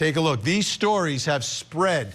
Take a look. These stories have spread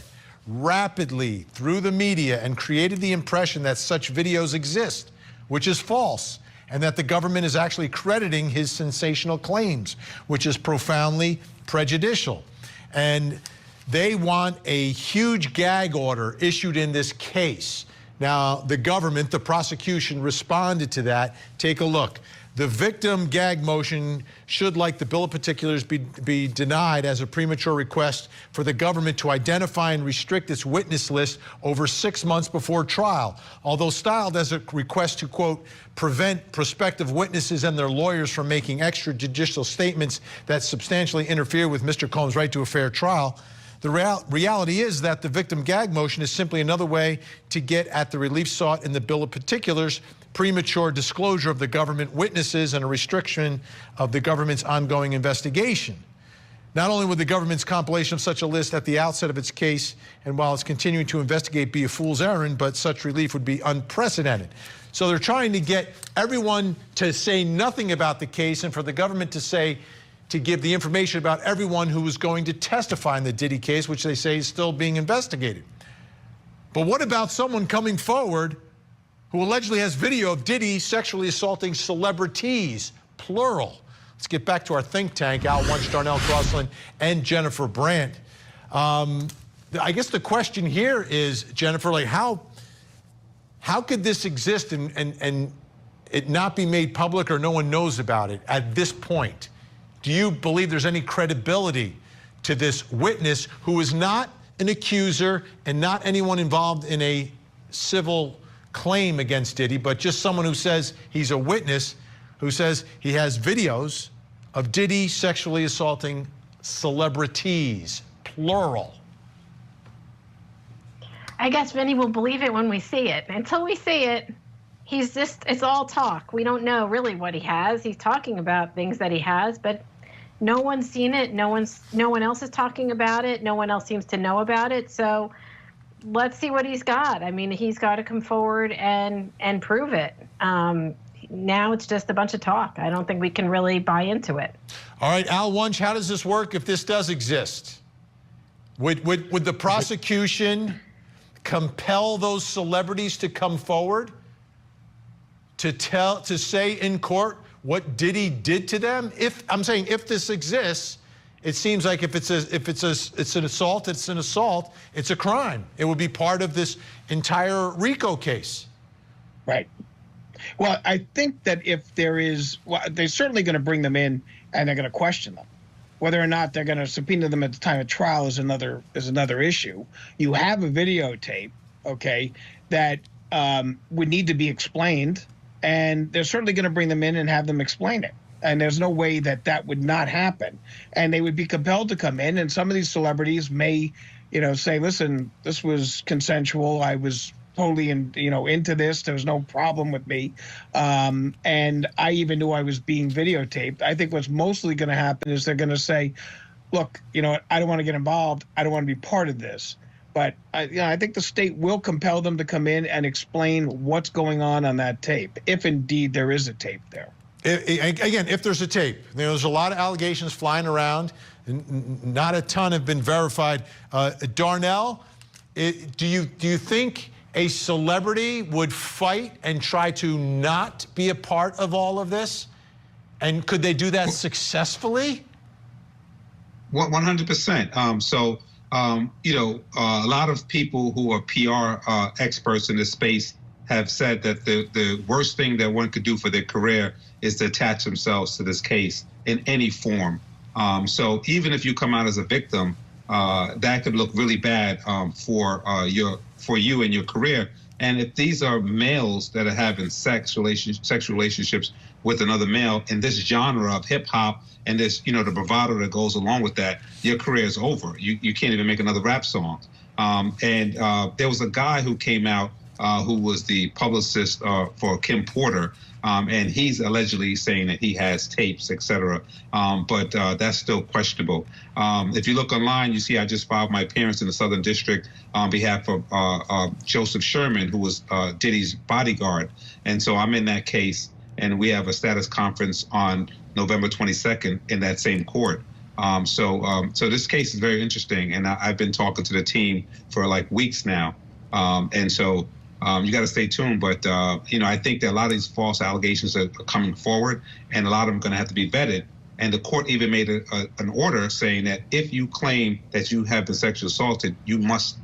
rapidly through the media and created the impression that such videos exist, which is false, and that the government is actually crediting his sensational claims, which is profoundly prejudicial. And they want a huge gag order issued in this case. Now, the government, the prosecution, responded to that. Take a look. The victim gag motion should, like the bill of particulars, be denied as a premature request for the government to identify and restrict its witness list over 6 months before trial. Although styled as a request to, quote, prevent prospective witnesses and their lawyers from making extrajudicial statements that substantially interfere with Mr. Combs' right to a fair trial, the reality is that the victim gag motion is simply another way to get at the relief sought in the bill of particulars, premature disclosure of the government witnesses and a restriction of the government's ongoing investigation. Not only would the government's compilation of such a list at the outset of its case and while it's continuing to investigate be a fool's errand, but such relief would be unprecedented. So they're trying to get everyone to say nothing about the case and for the government to give the information about everyone who was going to testify in the Diddy case, which they say is still being investigated. But what about someone coming forward who allegedly has video of Diddy sexually assaulting celebrities, plural? Let's get back to our think tank, Al Wunsch, Darnell Crosland, and Jennifer Brandt. I guess the question here is, Jennifer, like how could this exist and it not be made public or no one knows about it at this point? Do you believe there's any credibility to this witness who is not an accuser and not anyone involved in a civil claim against Diddy, but just someone who says he's a witness, who says he has videos of Diddy sexually assaulting celebrities, plural? I guess Vinny will believe it when we see it. Until we see it, it's all talk. We don't know really what he has. He's talking about things that he has, but no one's seen it. No one else is talking about it. No one else seems to know about it. So let's see what he's got. I mean, he's got to come forward and prove it. Now it's just a bunch of talk. I don't think we can really buy into it. All right, Al Wunsch, how does this work if this does exist? Would the prosecution compel those celebrities to come forward to say in court what Diddy did to them? I'm saying if this exists, it seems like if it's an assault, it's an assault. It's a crime. It would be part of this entire RICO case. Right. Well, I think that if there is, well, they're certainly going to bring them in and they're going to question them. Whether or not they're going to subpoena them at the time of trial is another issue. You have a videotape, okay, that would need to be explained, and they're certainly going to bring them in and have them explain it. And there's no way that that would not happen. And they would be compelled to come in, and some of these celebrities may, say, listen, this was consensual. I was totally into this. There was no problem with me. And I even knew I was being videotaped. I think what's mostly going to happen is they're going to say, look, I don't want to get involved. I don't want to be part of this. But I think the state will compel them to come in and explain what's going on that tape, if indeed there is a tape there. Again, if there's a tape. There's a lot of allegations flying around. Not a ton have been verified. Darnell, do you think a celebrity would fight and try to not be a part of all of this? And could they do that successfully? 100%. A lot of people who are PR experts in this space have said that the worst thing that one could do for their career is to attach themselves to this case in any form. So even if you come out as a victim, that could look really bad for you and your career. And if these are males that are having sexual relationships with another male in this genre of hip hop and this, the bravado that goes along with that, your career is over. You can't even make another rap song. And there was a guy who came out who was the publicist for Kim Porter, and he's allegedly saying that he has tapes, etc. But that's still questionable. If you look online, you see I just filed my appearance in the Southern District on behalf of Joseph Sherman, who was Diddy's bodyguard. And so I'm in that case, and we have a status conference on November 22nd in that same court. So this case is very interesting, and I've been talking to the team for like weeks now, and so you got to stay tuned. But I think that a lot of these false allegations are coming forward, and a lot of them are going to have to be vetted. And the court even made an order saying that if you claim that you have been sexually assaulted, you must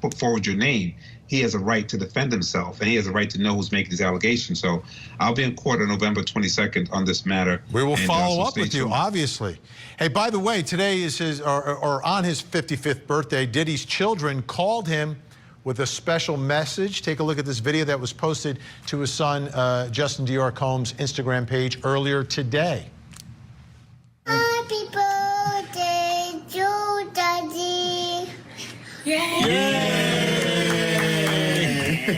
put forward your name. He has a right to defend himself, and he has a right to know who's making these allegations. So I'll be in court on November 22nd on this matter. We will follow up with you, obviously. Hey, by the way, today is or on his 55th birthday, Diddy's children called him with a special message. Take a look at this video that was posted to his son, Justin Dior Combs' Instagram page earlier today. Happy birthday to Daddy. Yay! I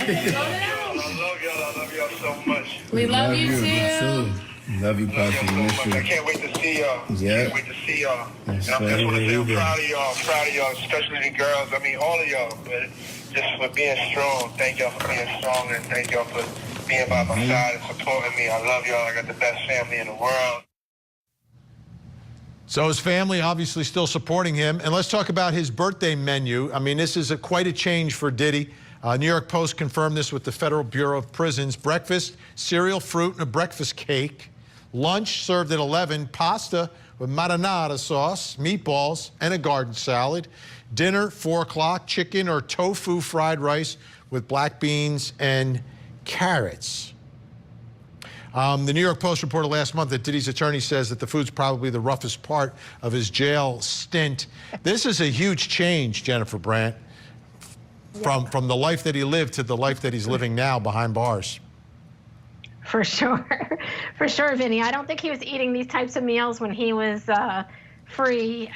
love y'all so much. We love you too. Love you, Pastor. I can't wait to see y'all. Yeah. Can't wait to see y'all. Yes, And I just want to say I'm sir. proud of y'all, especially the girls. I mean, all of y'all, but just for being strong. Thank y'all for being strong, and thank y'all for being by my side and supporting me. I love y'all. I got the best family in the world. So his family obviously still supporting him. And let's talk about his birthday menu. I mean, this is quite a change for Diddy. New York Post confirmed this with the Federal Bureau of Prisons. Breakfast, cereal, fruit, and a breakfast cake. Lunch served at 11, pasta with marinara sauce, meatballs, and a garden salad. Dinner, 4 o'clock, chicken or tofu fried rice with black beans and carrots. The New York Post reported last month that Diddy's attorney says that the food's probably the roughest part of his jail stint. This is a huge change, Jennifer Brandt, from the life that he lived to the life that he's living now behind bars. For sure. For sure, Vinny. I don't think he was eating these types of meals when he was free.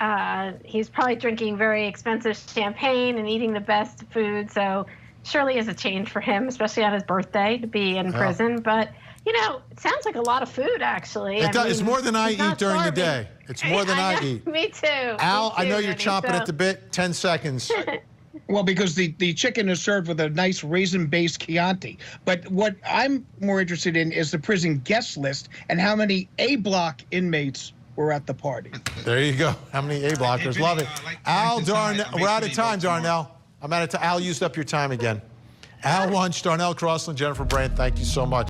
He's probably drinking very expensive champagne and eating the best food. So surely is a change for him, especially on his birthday, to be in prison. But, it sounds like a lot of food, actually. It's more than I eat during the day. It's more than I eat. Me too. Al, I know you're Vinny, chomping at the bit. 10 seconds. Well, because the chicken is served with a nice raisin-based Chianti. But what I'm more interested in is the prison guest list and how many A-block inmates were at the party. There you go. How many A-blockers? Love it. Al, Darnell, we're out of time, Darnell. I'm out of time. Al used up your time again. Al Wunsch, Darnell Crossland, Jennifer Brandt, thank you so much.